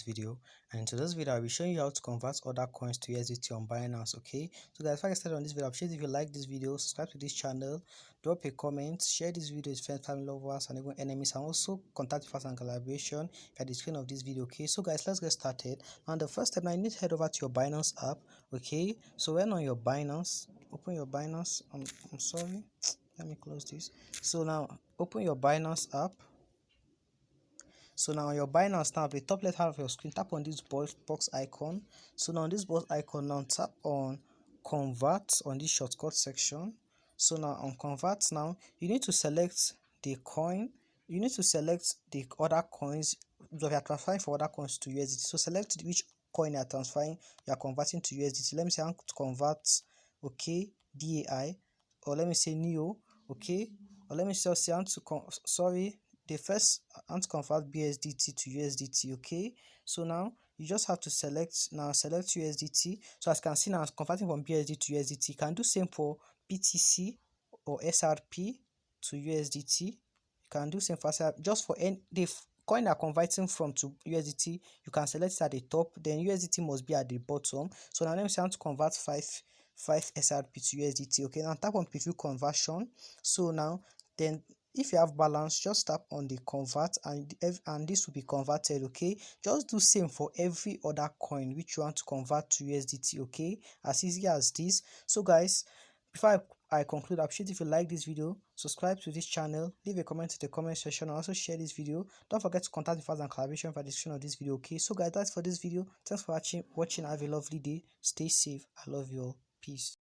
video, and in today's video I'll be showing you how to convert other coins to USDT on Binance. Okay, so guys, before I start on this video, please, if you like this video, subscribe to this channel, drop a comment, share this video with friends, family, lovers, and even enemies, and also contact us and collaboration at the screen of this video. Okay, so guys, let's get started. And the first step, now you need to head over to your Binance app. Okay, so when on your Binance, open your Binance. I'm sorry, let me close this. So now open your Binance app. So now on your Binance, now at the top left hand of your screen, tap on this box icon. So now on this box icon, now tap on convert on this shortcut section. So now on convert, now you need to select the coin. You need to select the other coins. If you are transferring for other coins to USDT, so select which coin you are transferring, you are converting to USDT. Let me say I want to convert, okay, DAI, or let me say NEO, okay, or let me say I want to the first I want to convert BSDT to USDT. Okay, so now you just have to select USDT. So as you can see now, converting from BSD to USDT. You can do same for BTC or SRP to USDT. You can do same for SRP. Just for any the coin are converting from to USDT, you can select it at the top, then USDT must be at the bottom. So now let me say I want to convert 5 SRP to USDT. Okay, now tap on preview conversion. So now then, if you have balance, just tap on the convert and this will be converted. Okay, just do same for every other coin which you want to convert to USDT. Okay, as easy as this. So guys, before I conclude, I appreciate if you like this video, subscribe to this channel, leave a comment in the comment section, and also share this video. Don't forget to contact us and collaboration for the description of this video. Okay, so guys, that's for this video. Thanks for watching. Have a lovely day. Stay safe. I love you all. Peace.